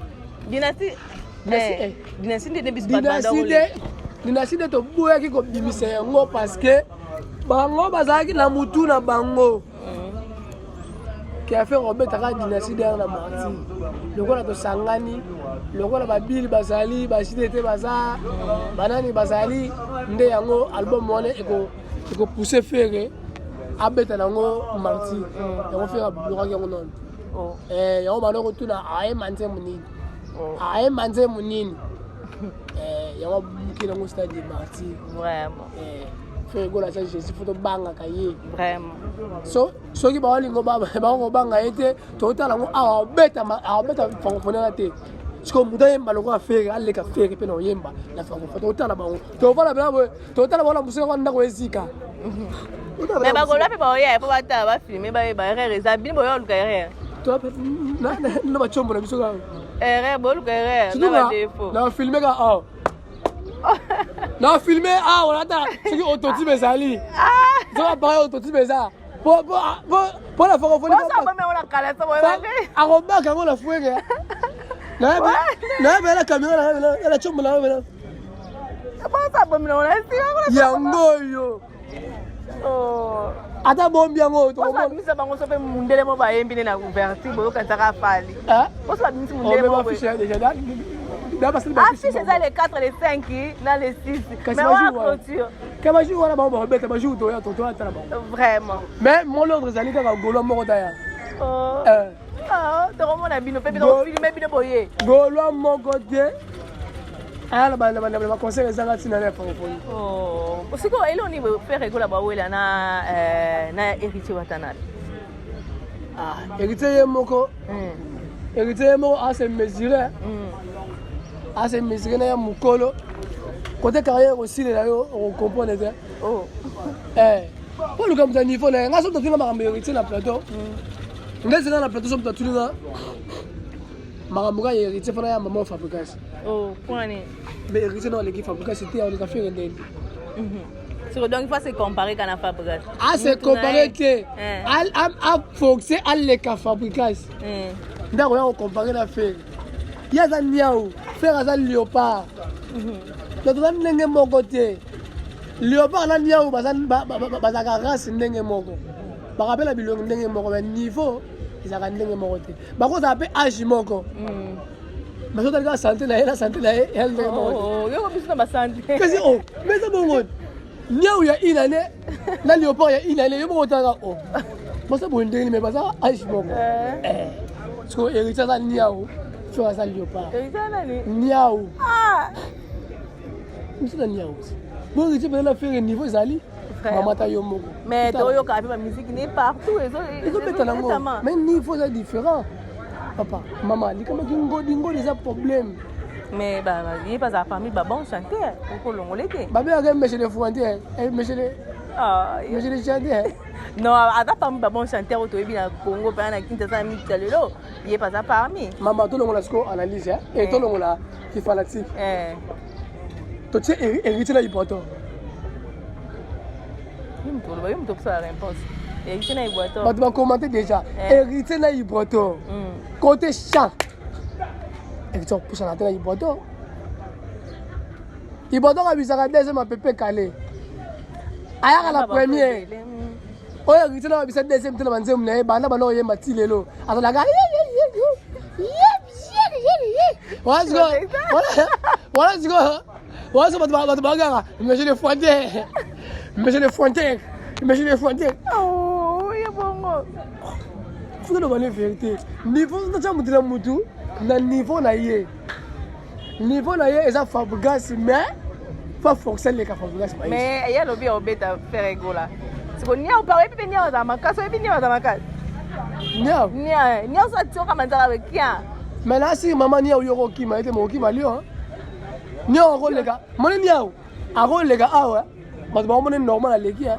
dynastie nde biso dynastie nde toboyaki kobimisa yango parce que bango bazalaki na mutu na bango qui a fait Robert la dynastie derrière la martyr. Le roi de Sangani, le roi de Babil Bazali, Bachidete Baza, Banani Bazali, Nde Yango, album Moné, et que pousser faire Abet Nango martyr. Et on fait le roi Gamonon. Et on va le retourner à Aïe Manze Mounine. Aïe Manze Mounine. Et on va boucler le stade des martyrs. Vraiment. Fait gola ça Jésus photo banga kaye vraiment so qui ba lingo ba ko banga ete to tala ngo a beta francophonie na te siko muda yemba loko afere alle ka fere pe no yemba la francophonie to tala ba to vala bela to tala ba la musika kwa ndako ezika mais ba gola pe ba oya po bata ba filmer ba rere za bino yo luka rere to na ba chombo na biso ka rere bo luka rere na ba defo na filmer ka non, filmé, on attend. C'est qui autotype ezali. Ça va parler autotype ezali. Pour la francophonie. Ça va on la calé ça va. Aromba quand on la fouet. Là, la caméra là, la chombe là. Ça va on la si. Yango yo. Oh. Ata bombi yango to ko misa bango so pe mundele mo ba yembi na ouverture boyo ka saka fali. Ko so ba misi mundele mo. Si c'est ça les 4, les 5, dans les 6. Mais on a clôture. Vraiment. Mais mon ordre, c'est que Golo Morodaya. Oh. Tu remontes à Bino, Pépi, donc filmer Bino Boye. Golo Morodaya. Ah, la conseil est dans la francophonie. Oh. C'est quoi, il y a fait rigoler là-bas où il y a héritier Watanabe. Ah, héritier Moko. Héritier Moko, c'est mesuré. C'est mesuré na mukolo côté carrière aussi là on comprend déjà oh pour le comme ça niveau là ngaso to tuna makambo héritier na plateau ngezi na plateau so tuna makambo ka héritier fana ya maman Fabrice oh kwani mais héritier na l'équipe Fabrice c'était on les a fait render donc il faut se comparer kana Fabrice c'est comparer que à Fox à les Fabrice ndako ya comparer na faire yaza niao faire aza léopard donc on ndenge moko te léopard na niao bazaka race ndenge moko bakapela bilongo ndenge moko mais niveau ezaka ndenge moko te bakozala mpe age moko bazotalika santé na ye na santé na ye ya ndenge moko yo biso na basanté kasi o mais eza bongo niao ya une année na léopard ya une année yo moko otanga o basa boye ndenge mais bazaka age moko parce que héritier aza niao tu as un léopard. Niao. Ah. C'est un niao. Bon, tu peux la faire un niveau zali. Maman ta yomo. Mais tu as quand même musique n'est partout. Mais niveau c'est différent. Papa, maman, il comme dingo des problèmes. Mais bah, il n'est pas à famille, bah bon chanteur. Pour l'ongolais. Bah bien, regarde monsieur les frontières, monsieur les. Ah, monsieur les chanteurs. Non, à ta famille, bah bon chanteur au Toébi na Congo, par exemple, Kinshasa, Mitalelo, il n'est pas à parmi. Maman, tout le monde a ce qu'on analyse, et tout le monde a qui fait l'actif. Tu sais, héritier là, il porte. Il me trouve ça la réponse. Héritier là, il porte. Bah, tu vas commenter déjà. Héritier là, il porte. Côté chant. Héritier, pour ça, il porte. Il porte à Bizarre, deuxième à Pépé Calais. Aya la première. Oya héritier là, bisa deuxième, tu l'as manzé, mais bana bana oyé matilelo. Alors la gars, voilà ce que, voilà ce que bagarre. Monsieur les frontières, monsieur les frontières, monsieur les frontières. Oh, il est bon. faut demander la vérité. Niveau de ça mutu na mutu na niveau na ye. Niveau na ye eza Fabregas mais pas forcément les Fabregas. Mais il y a lobby au bête à faire égola. C'est qu'on y a pas et puis nia dans ma case et puis nia dans ma case. Nia ça tu comme ça avec qui? Mais là si maman nia yoro ki ma été mo ki ma lio. Nia on rôle les gars. Mon nia. A rôle les gars ah ouais. Mais bon mon normal les qui hein.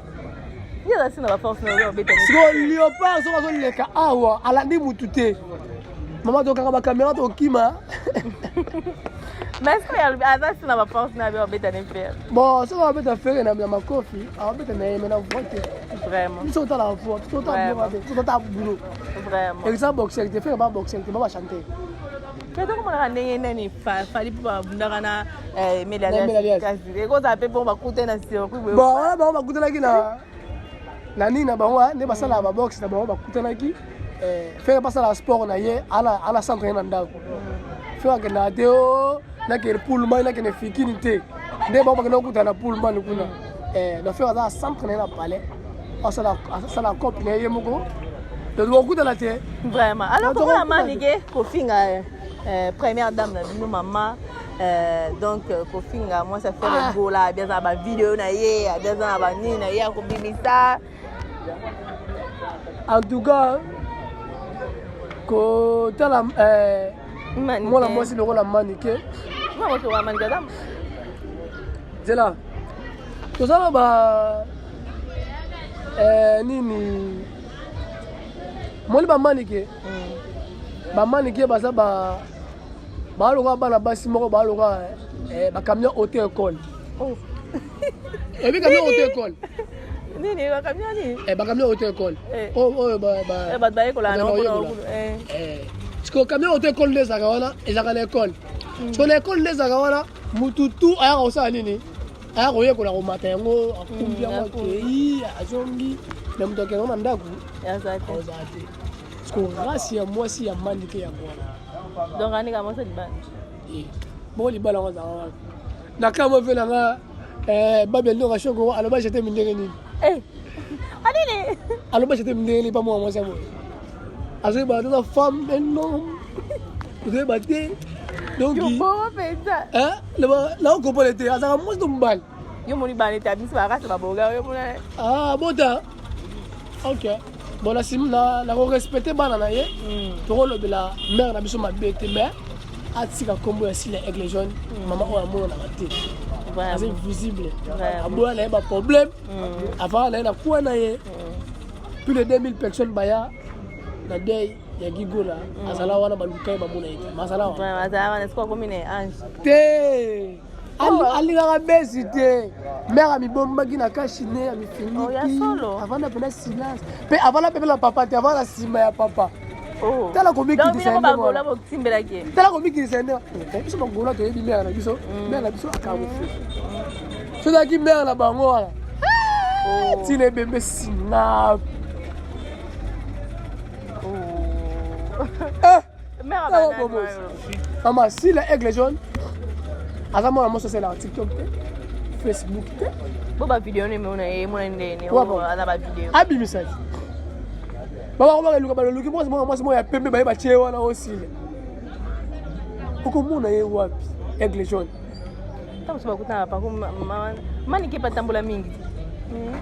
Il y a aussi la force na au bête. Si on léopard so ka les gars ah ouais ala ni mutute. Maman to ka ba caméra to ki ma. Mais est-ce qu'il y a aussi la force na au bête à faire? Bon, ça va mettre à faire na ma coffee. Ah bête na mais na voiture. Vraiment. Ils sont à la voix, tout à boulot. Vraiment. Exemple boxer, tu fais pas boxer, tu vas chanter. Mais donc comment on a né fallait pas bundana médaille. Et quand ça peut bon va coûter na sur. Bon, on va coûter là qui na nina ba wa ne ba sala ba box na ba coûter là qui faire pas ça la sport na ye ala centre na ndako. Faire que na deo na ke pool man na ke ne fikini te. Ne ba ba na coûter na pool man kuna. Na faire ça centre na palais. Ça la copie na ye moko. De beaucoup de la terre. Vraiment. Alors comment la manigué Kofinga première dame de maman donc Kofinga moi ça fait le beau là bien ça ba vidéo na ye bien ça ba ni na ye ko bimisa. En tout cas ko tala moi la moi c'est le rôle la maniqué. Moi je vois maniqué dame. C'est là. Tout ça ba nini moi ba maniqué. Ba maniqué ba ça ba loka bana basi moko ba loka ba camion hôtel école. Oh. Et puis camion hôtel école. Nini ba camion ni? Ba camion hôtel école. Oh ba école là non. Parce que camion hôtel école les akawana et za l'école. So l'école les akawana mututu aya osa nini? Aya koye ko la ko matengo akumbia mo kei azongi même to kengo mandaku. Ya zate. Parce que race ya moi si ya maniqué ya kwa. Donc on est comment ça libane? Bon libala on za. Na kama vela nga babel no rashoko aloba jete mindenge ni. Allez. Aloba jete mindenge ni pas moi ça moi. Azo ba ta femme énorme. Vous devez battre. Donc yo bon fait ça. Là on comprend l'été, ça moi de mbal. Yo moni bane ta bis ba race ba boga yo mona. Ah bota. OK. Bon là si la respecter bana na ye. To le de la mère na biso ma bête mais atika kombo ya sila aigle jaune maman o amour na maté. C'est visible. Aboua na ba problème. Avant na quoi na ye. Plus de 2000 personnes baya na day ya gigola azala wana balukai ba mona ite. Masala wana. Masala wana siko comme une ange. Té. Ali la besité. Mère ami bomba gina kashine ami fini. Oh ya solo. Avant na pena silence. Pe avant la pena papa, te avant la sima ya papa. Oh. Tala ko miki disende. Donc ba gola bo timbela ke. Tala ko miki disende. Biso ba gola to yebi mère na biso. Mère na biso akamu. So da ki mère na bango wala. Oh. Tine bembe sinap. Oh. Mère na maman si la aigle jaune. Avant moi moi c'est la TikTok, Facebook. Bo ba vidéo ni me una mo ndene o ana ba vidéo. Abi message. Baba ko ba luka ba luki moi ya pembe ba che wana osile. Uko muna ye wapi? Aigle jaune. Tamu sababu kuna hapa kwa mani kipa tambula mingi.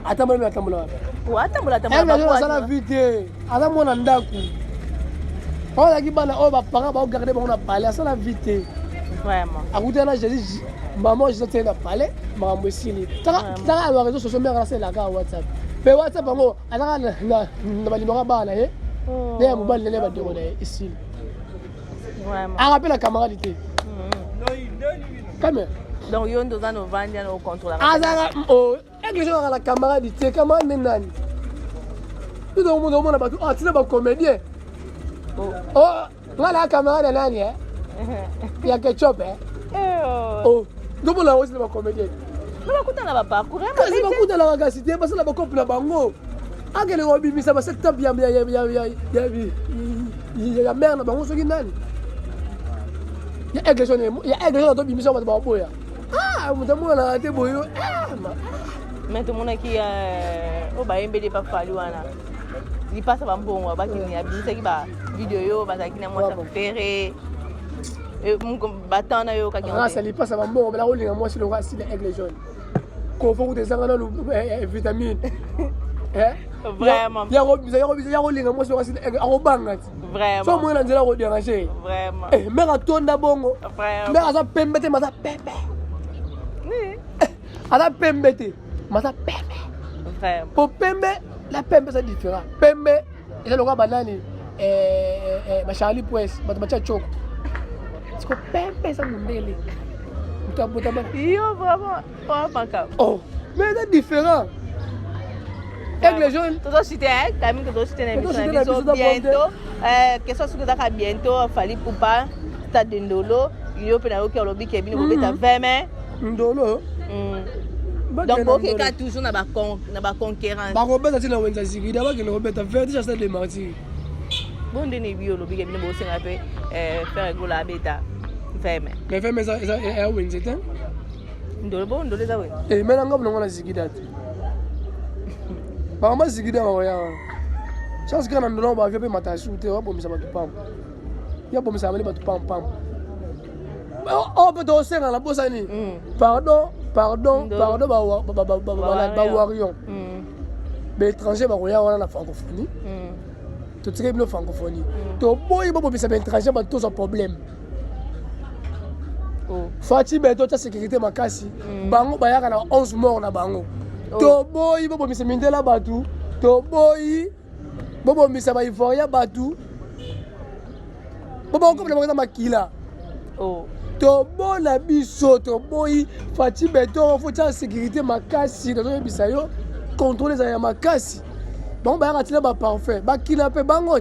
Atambula mimi atambula wapi? Wa atambula aigle jaune sana vite. Ala mona ndaku. Ola ki bana o ba panga ba garder ba on parler sana vite. Vraiment. Akutana Jésus maman je t'ai parlé maman sili. Tara les réseaux sociaux mère c'est la ga WhatsApp. Mais WhatsApp bango alaka na balimaka bana eh. Ne mobile ne ba deko na ici. Vraiment. On rappelle la camarade. Comme donc yo ndo zano vanja no contrôle. Azara aigle jaune la camarade te comment nani. Tout le monde na ba tu na ba comédien. Oh, la camarade nani eh. Il y a ketchup oh donc là aussi les comédiens mais kuta na ba parcours mais ba kuta la gacité parce que la ba couple la bango akele robi misa ba secteur bien ya mère na bango soki nani ya aigle jaune to bimisa ba ba boya mutamuna na te boyo mais tout monde qui o ba embele pa fali wana il passe à bon ba qui ni abisa qui ba vidéo yo ba qui na moi ça préféré et mon batana yo ka qui ça lui passe à bon la rolling moi sur le roi c'est l'aigle jaune qu'on faut des angana vitamine vraiment ya rolling moi sur le roi c'est l'aigle arobanga vraiment so moi na nzela ko déranger vraiment mais atonda bongo mais asa pembete masa pepe ala pembete masa pepe vraiment pour pembe la pembe c'est différent pembe et le roi banani ma Charlie Press ma choko c'est que pembe ça mundele yo vraiment oh mais c'est différent avec les jeunes tout aussi t'es quand même que tout aussi t'es bientôt que ça ce que t'as bientôt fallait pour pas t'as de ndolo yo pe na yo ki olobi ke bino beta 20 mais ndolo donc ok ka toujours na ba conquérant ba ko beta tina wenza zigida ba ke no beta 20 déjà c'est de martyr bon de ne bi olobi ke bino bo senga pe faire gola beta 20 mais 20 ça est wenza ten ndolo za we mais nanga bino ngona zigida ba ma zigida ba ya chance kana ndolo ba vye pe matasu te wa bomisa ba tupam ya bomisa ba tupam oh peut aussi dans la bosse ani pardon ba warion mais étranger ba roya wana na francophonie to tsike bino francophonie to boy bo bisa ba étranger ba to so problème fati beto ta sécurité makasi bango ba yaka na 11 morts na bango to boy bo bisa mindela batu to boy bo bisa ba ivoria batu bo ko na makila tobona biso toboyi fati beto faut ta sécurité makasi na bisa yo contrôler ya makasi donc ba ratina ba parfait ba kidnapper bango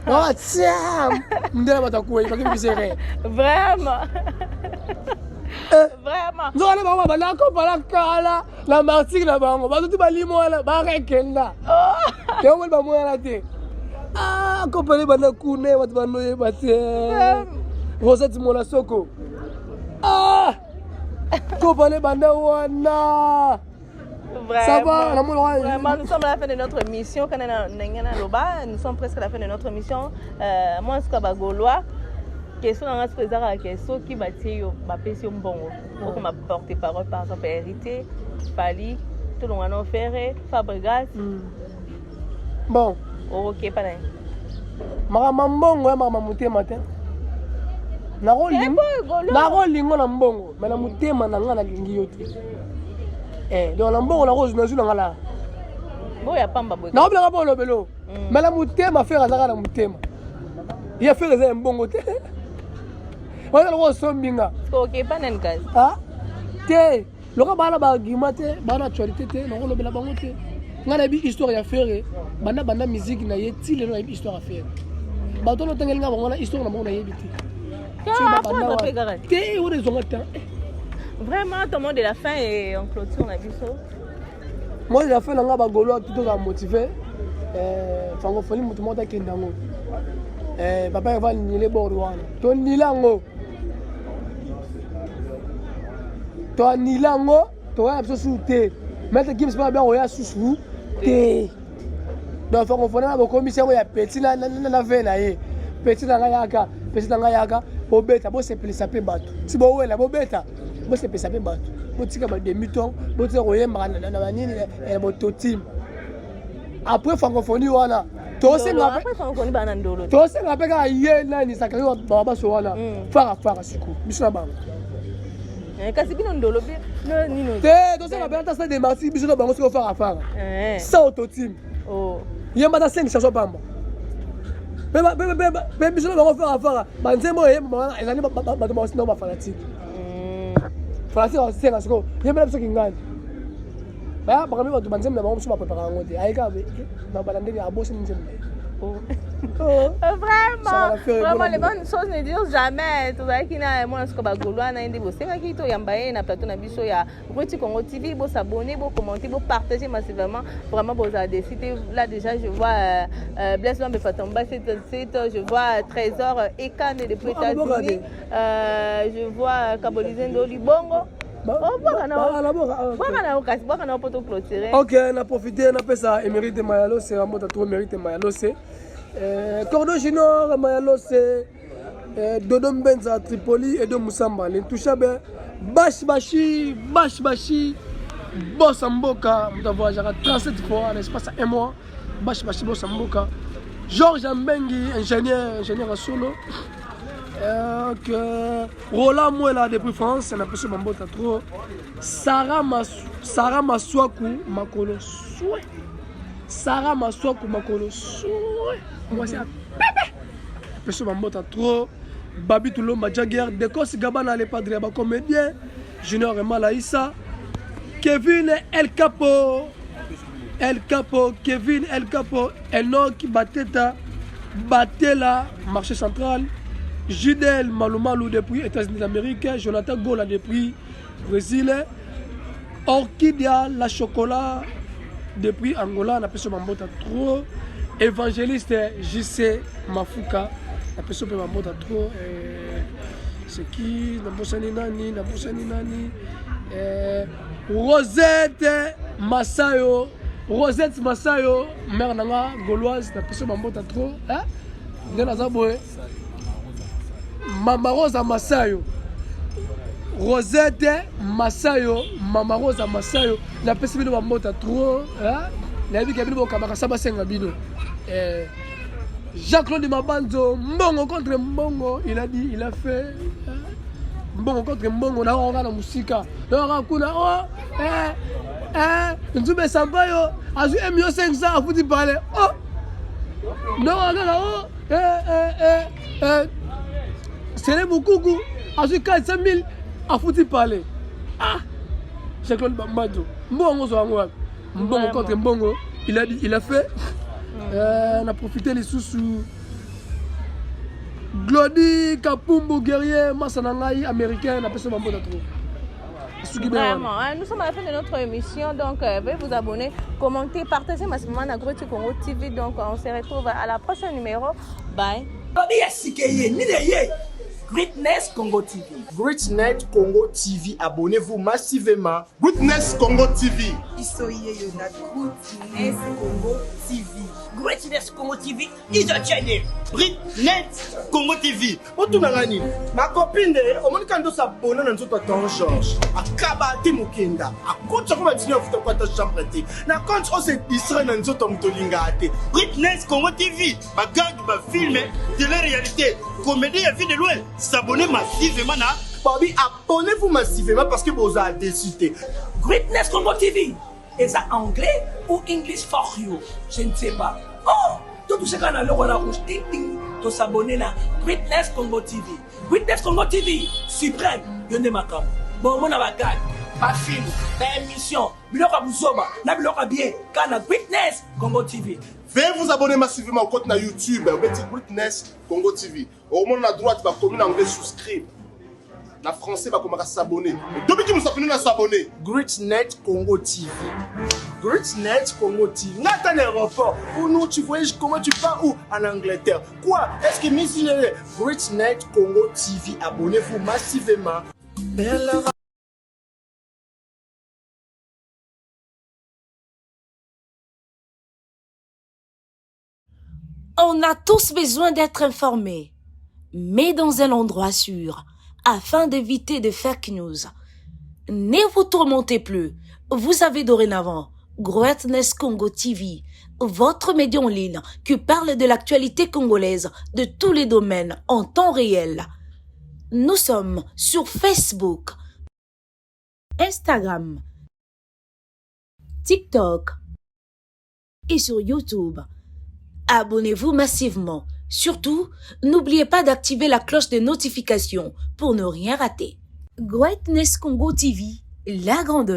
ba tiam ndela batakuwa ba kibisere vraiment vraiment non le ba na ko bala kala la martyr na bango ba tuti ba limona ba rekenda yo mo ba mo na te ko pele bana kune wat bano ye bate Rosette Mona Soko. Kopane banda wana. Ça va, vraiment, nous sommes à la fin de notre mission. Nous sommes presque à la fin de notre mission. Moi, je suis Gaulois. Question dans la question qui va tirer ma question bon. Pour ma porte-parole, par exemple, hérité, Fali, tout le monde a fait, Fabregas. Bon. Ok, pas d'ailleurs. Maman, maman, monté matin. Narolingo na mbongo mais na mutema na nga na lingi yote donc na mbongo na rose na zula ngala boya pamba boya na obla ka bolo mais na mutema faire azaka na mutema ya faire za mbongo te wala ko sombinga ok panen kazi te loka bana ba argument te bana actualité te na ko lobela bango te ngana bi histoire ya faire bana musique na yeti le na bi histoire à faire ba to no tengel nga bango na histoire na bango na yebiti vraiment tout le monde de la fin et on clôture la vie. Moi de la fin on a Gaulois tout à motivé francophonie tout le monde qui ndango papa va niler borwana to nilango to ya biso te mettre Gims pas bien oya susu te donc francophonie na commission ya petit na vena ye petit na yaka bobeta bo sepelisa pe bato si bo wela bobeta bo sepelisa pe bato botika ba demi-temps botika koyemba na banini bo totim après francophonie wana to senga après francophonie bana ndolo to senga pe ka ye nani sakari ba so wana fara siku biso na bango kasi bino ndolo bi nino te to senga pe ta sa de marti biso na bango siko fara sa autotim yemba ta 5 chansons pamba mais biso bango fara banzembo yemba ezali bato basino ba fanatique fanatique asenga siko yemba biso kingani ba bakami bato banzembo na bango biso ba prépare ngo te ayika ba balandeli abosi nzembo Vraiment, les bonnes choses ne durent jamais. Tout ça qui n'a moi ce que Gaulois n'a indi bossé, mais qui to yambaye na plateau na biso ya Roti Congo TV, bo s'abonner, bo commenter, bo partager massivement. Vraiment, bo ça décider. Là déjà, je vois Blaise Lambe Fatomba, je vois Trésor Ekan depuis les États-Unis. Je vois Kabolizendo Libongo. Ok, on a profité, on a fait ça, Émérite Mayalo, c'est un mot à trop Émérite Mayalo, c'est Cordon Junior, Mayalo, c'est Dodom Benza, Tripoli et de Moussamba. L'intouchable, Bash Bashi, Bossamboka, nous avons 37 fois, n'est-ce pas ça, un mois, Bash Bashi, Bossamboka. Georges Mbengi, ingénieur à solo. Roland Mouela depuis France, on a passé mon bota trop. Sarah Maswaku Makolo Soué. Sarah Maswaku Makolo Soué. Moi c'est un bébé. Passé mon bota trop. Babi Toulomba Jagger, Dekos Gabana les padres, comédien. Junior Malaïssa. Kevin El Capo. Kevin El Capo. Enoch Bateta. Batela, marché central. Jidel Malumalu depuis États-Unis d'Amérique, Jonathan Gola depuis Brésil, Orchidia La Chocolat depuis Angola, on a fait Mambota trop, évangéliste JC Mafuka, on a fait Mambota trop, c'est qui, Nabosani Nani, Rosette Massayo, mère Nanga Gauloise, on a fait Mambota trop, hein, de la Zaboé. Mama Rosa Massayo, Rosette Massayo, Mama Rosa Massayo, la personne de Mambota trop, la vie qui a vu au Kamara Sabasenga Bino. Jacques-Claude Mabanzo, Mbongo contre Mbongo, il a dit, il a fait. Mbongo contre Mbongo, on a regardé la musique. On a regardé, Nzube Sampayo, a joué 1,5 million à foutre parler. Oh! Non, c'est beaucoup, à joué 400 000 à foutre parler. Ah! Jacques-Claude Mabanzo, Mbongo contre Mbongo, il a dit, il a fait. On a profité les sous-sous. Glody, Kapumbu, guerrier, Massanangaï, américain, on a fait ce mambo trop. Vraiment, nous sommes à la fin de notre émission, donc veuillez vous abonner, commenter, partager massivement à Great Net Congo TV. Donc on se retrouve à la prochaine numéro. Bye. Great Net Congo TV. Great Net Congo TV, abonnez-vous massivement. Great Net Congo TV. Isoye na Great Net Congo TV. Great Net Congo TV is a channel. Great Net Congo TV. Otunangani, ma copine au moins quand on s'abonne dans notre temps Georges. Akaba Timukenda. Akocha comme tu n'as pas ta chambre té. Na quand on se distrait dans notre mtolingate. Great Net Congo TV, ma gang ma film de la réalité. Comédie à vie de loin. S'abonner massivement na. Bobby, abonnez-vous massivement parce que vous avez décidé. Great Net Congo TV. Est ça anglais ou English for you? Je ne sais pas. Oh, tout ce qu'on a le roi rouge, ting ting, to s'abonner na Great Net Congo TV. Great Net Congo TV, suprême, yonde makam. Bon, mon avagad, ma film, ma émission, biloka buzoba, na biloka bien, kana Great Net Congo TV. Veuillez vous abonner massivement au compte na YouTube, au petit Great Net Congo TV. Au moment à droite, va commune anglais souscrire. La français va commencer à s'abonner. Depuis que nous sommes à s'abonner. Great Net Congo TV. Great Net Congo TV. N'a un aéroport. Où nous, tu voyages comment tu pars où? En Angleterre. Quoi? Est-ce que Miss Great Net Congo TV, abonnez-vous massivement. On a tous besoin d'être informés, mais dans un endroit sûr, afin d'éviter de fake news. Ne vous tourmentez plus, vous avez dorénavant Great Net Congo TV, votre média en ligne qui parle de l'actualité congolaise de tous les domaines en temps réel. Nous sommes sur Facebook, Instagram, TikTok et sur YouTube. Abonnez-vous massivement. Surtout, n'oubliez pas d'activer la cloche de notification pour ne rien rater. Great Net Congo TV, la grandeur.